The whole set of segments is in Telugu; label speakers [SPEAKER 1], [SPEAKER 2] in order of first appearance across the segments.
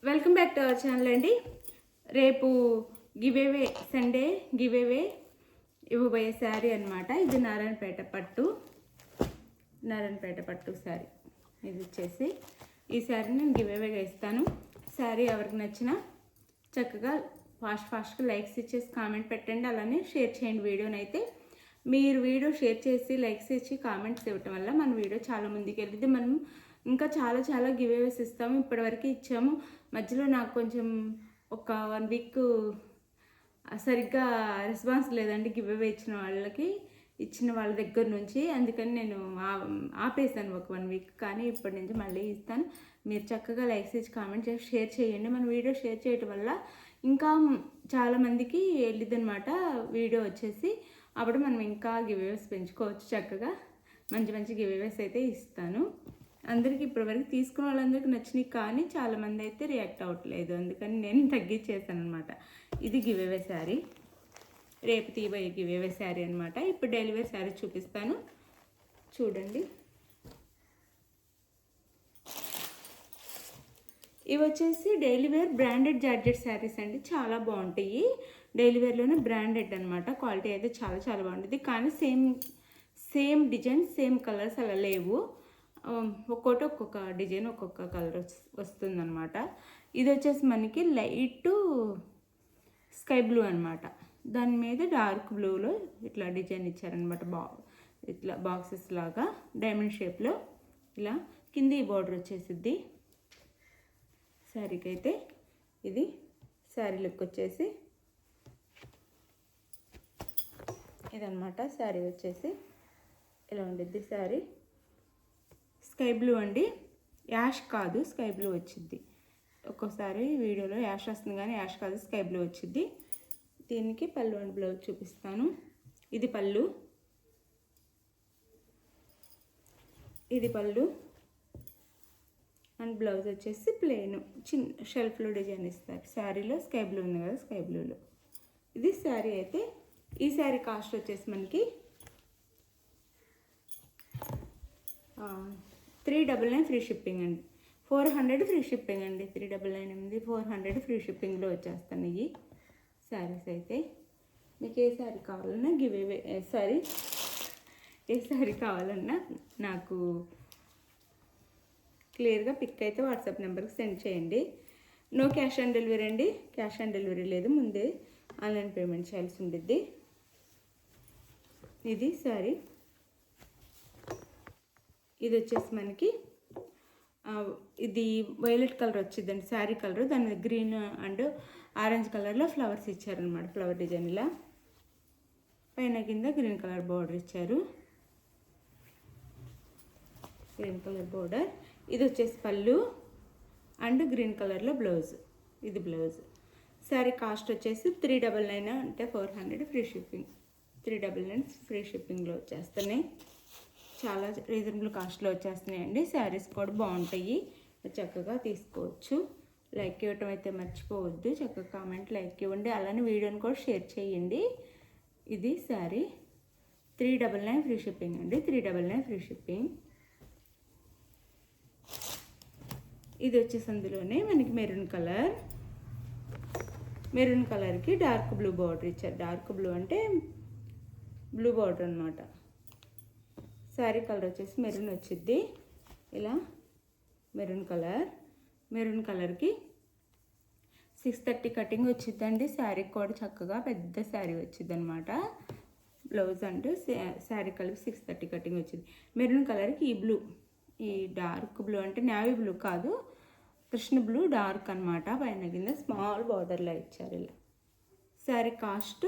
[SPEAKER 1] Welcome back to our channel అండి. రేపు గివేవే సండే గివేవే ఇవ్వబోయే శారీ అనమాట. ఇది నారాయణపేట పట్టు శారీ. ఇది వచ్చేసి ఈ శారీని నేను గివేవేగా ఇస్తాను. శారీ ఎవరికి నచ్చినా చక్కగా ఫాస్ట్గా లైక్స్ ఇచ్చేసి కామెంట్ పెట్టండి, అలానే షేర్ చేయండి వీడియోని. అయితే మీరు వీడియో షేర్ చేసి లైక్స్ ఇచ్చి కామెంట్స్ ఇవ్వటం వల్ల మన వీడియో చాలా ముందుకు వెళ్తుంది. మనం ఇంకా చాలా గివేవేస్ ఇస్తాము. ఇప్పటివరకు ఇచ్చాము. మధ్యలో నాకు కొంచెం ఒక 1 వీక్ సరిగ్గా రెస్పాన్స్ లేదండి గివేవే ఇచ్చిన వాళ్ళ దగ్గర నుంచి. అందుకని నేను ఆపేసాను ఒక 1 వీక్. కానీ ఇప్పటి నుంచి మళ్ళీ ఇస్తాను. మీరు చక్కగా లైక్స్ ఇచ్చి కామెంట్ చేసి షేర్ చేయండి. మన వీడియో షేర్ చేయటం వల్ల ఇంకా చాలామందికి వెళ్ళిద్దనమాట వీడియో వచ్చేసి. అప్పుడు మనం ఇంకా గివేవేస్ పెంచుకోవచ్చు. చక్కగా మంచి గివేవేస్ అయితే ఇస్తాను. అందరికీ ఇప్పటివరకు తీసుకున్న వాళ్ళందరికీ నచ్చినాయి, కానీ చాలామంది అయితే రియాక్ట్ అవ్వట్లేదు. అందుకని నేను తగ్గించేసాను అనమాట. ఇది గివేవే శారీ, రేపు తీయబోయే గివేవే శారీ అనమాట. ఇప్పుడు డెలివరీ శారీ చూపిస్తాను, చూడండి. ఇవి వచ్చేసి daily wear branded georgette saris అండి. చాలా బాగుంటాయి. డైలీ వేర్లోనే బ్రాండెడ్ అనమాట. క్వాలిటీ అయితే చాలా బాగుంటుంది. కానీ సేమ్ డిజైన్ సేమ్ కలర్స్ అలా లేవు. ఒక్కొక్క డిజైన్ ఒక్కొక్క కలర్ వస్తుందన్నమాట. ఇది వచ్చేసి మనకి లైట్ స్కై బ్లూ అనమాట. దాని మీద డార్క్ బ్లూలో ఇట్లా డిజైన్ ఇచ్చారనమాట. ఇట్లా బాక్సెస్ లాగా డైమండ్ షేప్లో ఇలా కింద ఈ బార్డర్ వచ్చేసిద్ది శారీకి. అయితే ఇది శారీ లుక్ వచ్చేసి ఇదనమాట. శారీ వచ్చేసి ఇలా ఉండిద్ది. శారీ స్కై బ్లూ అండి, యాష్ కాదు, స్కై బ్లూ వచ్చింది. ఒక్కోసారి వీడియోలో యాష్ వస్తుంది కానీ యాష్ కాదు, స్కై బ్లూ వచ్చింది. దీనికి పళ్ళు అండ్ బ్లౌజ్ చూపిస్తాను. ఇది పళ్ళు అండ్ బ్లౌజ్ వచ్చేసి ప్లెయిన్ చిన్న షెల్ఫ్లో డిజైన్ ఇస్తారు. శారీలో స్కై బ్లూ ఉంది కదా, స్కై బ్లూలో ఇది శారీ. అయితే ఈ శారీ కాస్ట్ వచ్చేసి మనకి 399 ఫ్రీ షిప్పింగ్ అండి. 400 ఫ్రీ షిప్పింగ్ అండి. 399 400 ఫ్రీ షిప్పింగ్లో వచ్చేస్తాను ఈ శారీస్. అయితే మీకు ఏ శారీ కావాలన్నా ఏ శారీ కావాలన్నా నాకు క్లియర్గా పిక్ అయితే వాట్సాప్ నెంబర్కి సెండ్ చేయండి. నో క్యాష్ ఆన్ డెలివరీ అండి. క్యాష్ ఆన్ డెలివరీ లేదు, ముందే ఆన్లైన్ పేమెంట్ చేయాల్సి ఉండిద్ది. ఇది శారీ. ఇది వచ్చేసి మనకి ఇది వైలెట్ కలర్ వచ్చిందండి శారీ కలర్. దాని మీద గ్రీన్ అండ్ ఆరెంజ్ కలర్లో ఫ్లవర్స్ ఇచ్చారనమాట. ఫ్లవర్ డిజైన్ ఇలా పైన కింద గ్రీన్ కలర్ బార్డర్ ఇచ్చారు. Green colour border. ఇది వచ్చేసి పళ్ళు అండ్ గ్రీన్ కలర్లో బ్లౌజ్. ఇది బ్లౌజ్. శారీ కాస్ట్ వచ్చేసి 399 అంటే 400 ఫ్రీ షిప్పింగ్. 399 ఫ్రీ షిప్పింగ్లో వచ్చేస్తున్నాయి. చాలా రీజనబుల్ కాస్ట్లో వచ్చేస్తున్నాయండి. శారీస్ కూడా బాగుంటాయి, చక్కగా తీసుకోవచ్చు. లైక్ ఇవ్వటం అయితే మర్చిపోవద్దు. చక్కగా కామెంట్ లైక్ ఇవ్వండి, అలానే వీడియోని కూడా షేర్ చేయండి. ఇది శారీ 399 ఫ్రీ షిప్పింగ్ అండి. 399 ఫ్రీ షిప్పింగ్. ఇది వచ్చేసి అందులోనే మనకి మెరూన్ కలర్కి డార్క్ బ్లూ బార్డర్ ఇచ్చారు. డార్క్ బ్లూ అంటే బ్లూ బార్డర్ అనమాట. శారీ కలర్ వచ్చేసి మెరూన్ వచ్చిద్ది. ఇలా మెరూన్ కలర్కి 630 కటింగ్ వచ్చిద్దండి. శారీకి కూడా చక్కగా పెద్ద శారీ వచ్చింది అనమాట. బ్లౌజ్ అంటూ శారీ కలర్ 630 కటింగ్ వచ్చింది. మెరూన్ కలర్కి ఈ డార్క్ బ్లూ అంటే నేవీ బ్లూ కాదు, కృష్ణ బ్లూ డార్క్ అనమాట. పైన కింద స్మాల్ బార్డర్లో ఇచ్చారు ఇలా. Sari cost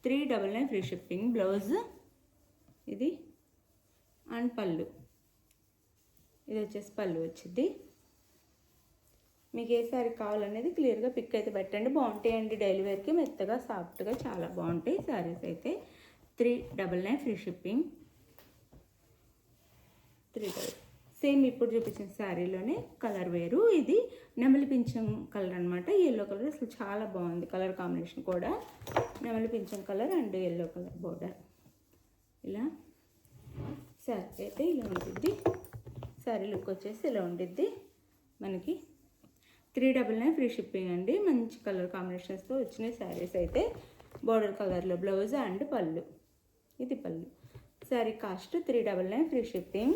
[SPEAKER 1] 399 free shipping. Blouse ఇది అండ్ పళ్ళు. ఇది వచ్చేసి పళ్ళు వచ్చింది. మీకు ఏ శారీ కావాలనేది క్లియర్గా పిక్ అయితే పెట్టండి. బాగుంటాయండి. డైలీ వేర్కి మెత్తగా సాఫ్ట్గా చాలా బాగుంటాయి శారీస్. అయితే 399 ఫ్రీ షిప్పింగ్. 399 సేమ్ ఇప్పుడు చూపించిన శారీలోనే కలర్ వేరు. ఇది నెమలి పింఛం కలర్ అనమాట. ఎల్లో కలర్ అసలు చాలా బాగుంది కలర్ కాంబినేషన్ కూడా. నెమలి పింఛం colour and yellow colour border. ఇలా శారీ అయితే ఇలా ఉంటుంది. శారీ లుక్ వచ్చేసి ఇలా ఉండిద్ది. మనకి 399 ఫ్రీ షిప్పింగ్ అండి. మంచి కలర్ కాంబినేషన్స్తో వచ్చినాయి శారీస్ అయితే. బోర్డర్ కలర్లో బ్లౌజ్ అండ్ పళ్ళు, ఇది పళ్ళు. Sari cost 399 free shipping.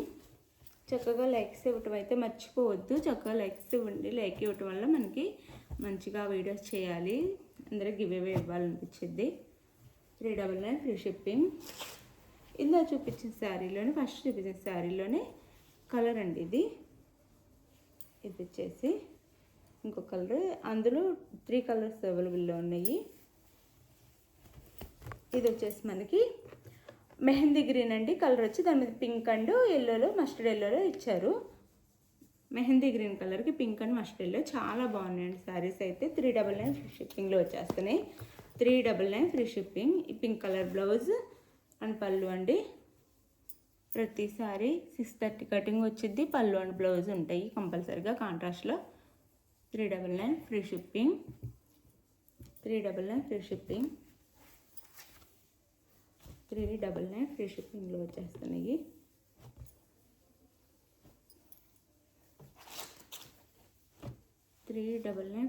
[SPEAKER 1] చక్కగా లైక్స్ ఇవ్వటం అయితే మర్చిపోవద్దు. చక్కగా లైక్స్ ఇవ్వండి. లైక్ ఇవ్వటం వల్ల మనకి మంచిగా వీడియోస్ చేయాలి, అందరికి గివ్ అవే ఇవ్వాలనిపించింది. 399 free shipping. ఇందా చూపించిన శారీలోనే, ఫస్ట్ చూపించిన శారీలోనే కలర్ అండి ఇది. ఇది వచ్చేసి ఇంకో కలర్, అందులో 3 కలర్స్ అవైలబుల్లో ఉన్నాయి. ఇది వచ్చేసి మనకి మెహందీ గ్రీన్ అండి. కలర్ వచ్చి దాని మీద పింక్ అండ్ ఎల్లోలో, మస్టర్డ్ ఎల్లోలో ఇచ్చారు. మెహందీ గ్రీన్ కలర్కి పింక్ అండ్ మస్టర్డ్ ఎల్లో చాలా బాగున్నాయండి శారీస్ అయితే. 399 ఫ్రీ షిప్పింగ్లో వచ్చేస్తున్నాయి. 399 ఫ్రీ షిప్పింగ్. ఈ పింక్ కలర్ బ్లౌజ్ అండ్ పళ్ళు అండి. ప్రతి సారీ 630 కటింగ్ వచ్చింది. పళ్ళు అండ్ బ్లౌజ్ ఉంటాయి కంపల్సరీగా కాంట్రాస్ట్లో. 399 free shipping. 399 free shipping. 399 free షిప్పింగ్లో వచ్చేస్తున్నాయి.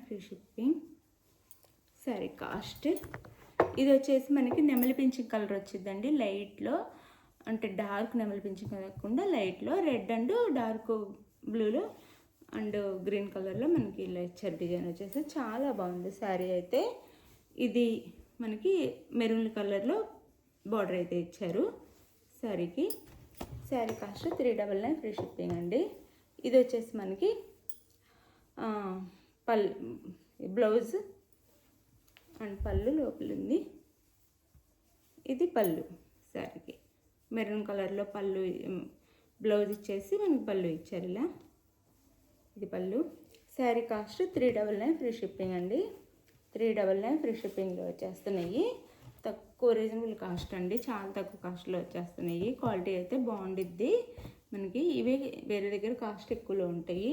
[SPEAKER 1] Free shipping. సరే కాస్ట్ ఇది వచ్చేసి మనకి నెమలి పింఛింగ్ కలర్ వచ్చిందండి. లైట్లో అంటే డార్క్ నెమలి పింఛింగ్ కాకుండా లైట్లో రెడ్ అండ్ డార్క్ బ్లూలో అండ్ గ్రీన్ కలర్లో మనకి ఇలా ఇచ్చారు. డిజైన్ వచ్చేసి చాలా బాగుంది శారీ అయితే. ఇది మనకి మెరూన్ కలర్లో బార్డర్ అయితే ఇచ్చారు శారీకి. శారీ కాస్ట్ 399 ఫ్రీ షిప్పింగ్ అండి. ఇది వచ్చేసి మనకి బ్లౌజ్ అండ్ పళ్ళు లోపల ఉంది. ఇది పళ్ళు శారీకి. మెరూన్ కలర్లో పళ్ళు, బ్లౌజ్ ఇచ్చేసి మనకి పళ్ళు ఇచ్చారు ఇలా. ఇది పళ్ళు. శారీ కాస్ట్ 399 ఫ్రీ షిప్పింగ్ అండి. 399 ఫ్రీ షిప్పింగ్లో వచ్చేస్తున్నాయి. తక్కువ రీజనబుల్ కాస్ట్ అండి, చాలా తక్కువ కాస్ట్లో వచ్చేస్తున్నాయి. క్వాలిటీ అయితే బాగుండిద్ది మనకి. ఇవే వేరే దగ్గర కాస్ట్ ఎక్కువలో ఉంటాయి.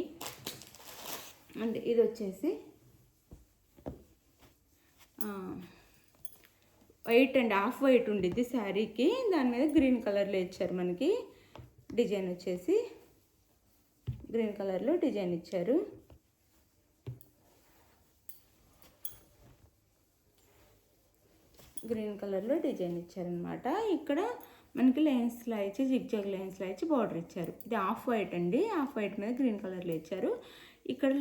[SPEAKER 1] అండ్ ఇది వచ్చేసి వైట్ అండ్ హాఫ్ వైట్ ఉండిద్ది శారీకి. దాని మీద గ్రీన్ కలర్లో ఇచ్చారు మనకి. డిజైన్ వచ్చేసి గ్రీన్ కలర్లో డిజైన్ ఇచ్చారు. గ్రీన్ కలర్లో డిజైన్ ఇచ్చారనమాట. ఇక్కడ మనకి లైన్స్లో ఇచ్చి జిగ్జాగ్ లైన్స్లో ఇచ్చి బార్డర్ ఇచ్చారు. ఇది హాఫ్ వైట్ అండి. హాఫ్ వైట్ మీద గ్రీన్ కలర్లో ఇచ్చారు. ఇక్కడ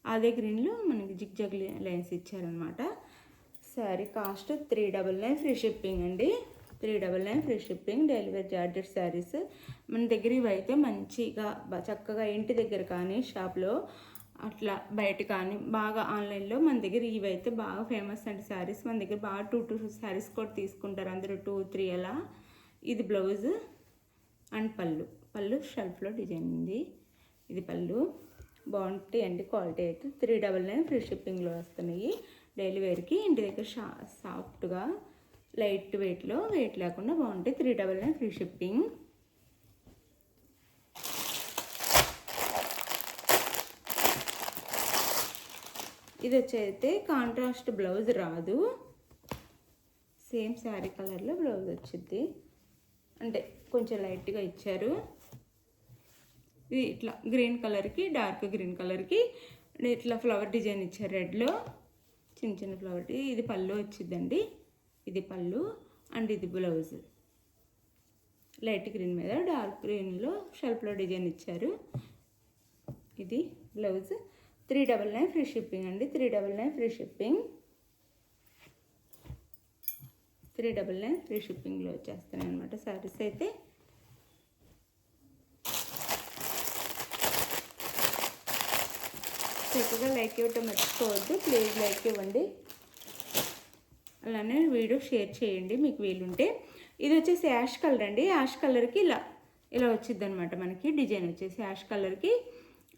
[SPEAKER 1] అదే గ్రీన్లో మనకి జిగ్జాగ్ లైన్స్ ఇచ్చారనమాట. శారీ కాస్ట్ 399 ఫ్రీ షిప్పింగ్ అండి. 399 free shipping. Delivery charges saris మన దగ్గర ఇవైతే మంచిగా చక్కగా ఇంటి దగ్గర కానీ షాప్లో అట్లా బయట కానీ బాగా ఆన్లైన్లో మన దగ్గర ఇవైతే బాగా ఫేమస్ అండి శారీస్. మన దగ్గర బాగా 2 శారీస్ కూడా తీసుకుంటారు అందరూ, 2, 3 అలా. ఇది బ్లౌజ్ అండ్ పళ్ళు షెల్ఫ్లో డిజైన్ ఉంది. ఇది పళ్ళు. బాగుంటాయి అండి క్వాలిటీ అయితే. 399 ఫ్రీ షిప్పింగ్లో వస్తున్నాయి. డైలీ వేర్కి ఇంటి దగ్గర సాఫ్ట్గా లైట్ వెయిట్లో, వెయిట్ లేకుండా బాగుంటాయి. 399 ఫ్రీ షిప్పింగ్. ఇది వచ్చైతే కాంట్రాస్ట్ బ్లౌజ్ రాదు, సేమ్ శారీ కలర్లో బ్లౌజ్ వచ్చింది. అంటే కొంచెం లైట్గా ఇచ్చారు. ఇది ఇట్లా గ్రీన్ కలర్కి, డార్క్ గ్రీన్ కలర్కి ఇట్లా ఫ్లవర్ డిజైన్ ఇచ్చారు రెడ్లో, చిన్న చిన్న ఫ్లవర్. ఇది పళ్ళు వచ్చిందండి. ఇది పళ్ళు అండ్ ఇది బ్లౌజ్. లైట్ గ్రీన్ మీద డార్క్ గ్రీన్లో షెల్ఫ్లో డిజైన్ ఇచ్చారు. ఇది బ్లౌజ్. 399 ఫ్రీ షిప్పింగ్ అండి. 399 ఫ్రీ షిప్పింగ్. 399 ఫ్రీ షిప్పింగ్లో వచ్చేస్తాయి అనమాట శారీస్ అయితే. చక్కగా లైక్ ఇవ్వటం మర్చిపోవద్దు. ప్లీజ్ లైక్ ఇవ్వండి. అలానే వీడియో షేర్ చేయండి మీకు వీలుంటే. ఇది వచ్చేసి యాష్ కలర్ అండి. యాష్ కలర్కి ఇలా వచ్చింది అనమాట మనకి. డిజైన్ వచ్చేసి యాష్ కలర్కి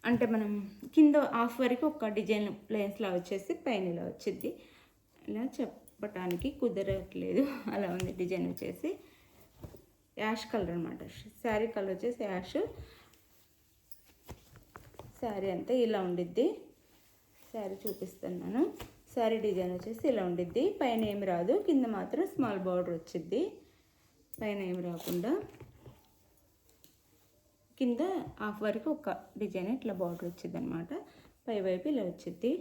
[SPEAKER 1] అంటే మనం కింద హాఫ్ వరకు ఒక డిజైన్ లైన్స్లా వచ్చేసి పైన ఇలా వచ్చింది. ఇలా చెప్పటానికి కుదరట్లేదు, అలా ఉంది డిజైన్ వచ్చేసి. యాష్ కలర్ అనమాట. శారీ కలర్ వచ్చేసి యాష్. శారీ అంతా ఇలా ఉండిద్ది. శారీ చూపిస్తున్నాను. శారీ డిజైన్ వచ్చేసి ఇలా ఉండిద్ది. పైన ఏమి రాదు, కింద మాత్రం స్మాల్ బార్డర్ వచ్చింది. పైన ఏమి రాకుండా కింద హాఫ్ వరకు ఒక డిజైన్ ఇట్లా బార్డర్ వచ్చింది అనమాట. పైవైపు ఇలా వచ్చింది.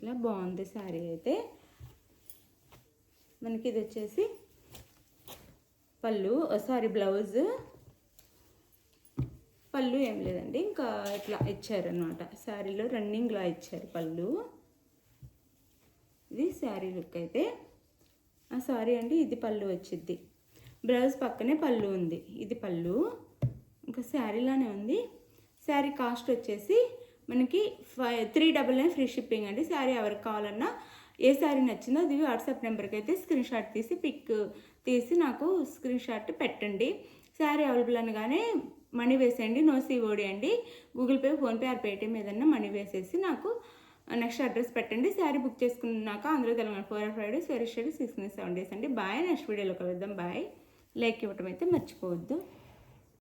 [SPEAKER 1] ఇలా బాగుంది శారీ అయితే. మనకి ఇది వచ్చేసి పళ్ళు, బ్లౌజ్. పళ్ళు ఏం లేదండి, ఇంకా ఇట్లా ఇచ్చారనమాట. శారీలో రన్నింగ్లా ఇచ్చారు పళ్ళు. ఇది శారీ లుక్ అయితే. సారీ అండి, ఇది పళ్ళు వచ్చింది. బ్లౌజ్ పక్కనే పళ్ళు ఉంది. ఇది పళ్ళు, ఇంకా శారీలానే ఉంది. శారీ కాస్ట్ వచ్చేసి మనకి 399 ఫ్రీ షిప్పింగ్ అండి. శారీ ఎవరికి కావాలన్నా ఏ శారీ నచ్చిందో అది వాట్సాప్ నెంబర్కి అయితే స్క్రీన్ షాట్ తీసి పిక్ తీసి నాకు స్క్రీన్ షాట్ పెట్టండి. శారీ అవైలబుల్ అనగానే మనీ వేసేయండి. నో సిఓడి అండి. Google pay, PhonePe are Paytm ఏదన్నా మనీ వేసేసి నాకు నెక్స్ట్ అడ్రస్ పెట్టండి. శారీ బుక్ చేసుకున్నాక ఆంధ్ర తెలంగాణ 4 or 5 days, వేరే స్టేట్ 6 to 7 days అండి. బాయ్. నెక్స్ట్ వీడియోలో కలుద్దాం. బాయ్. లైక్ ఇవ్వటం అయితే మర్చిపోవద్దు.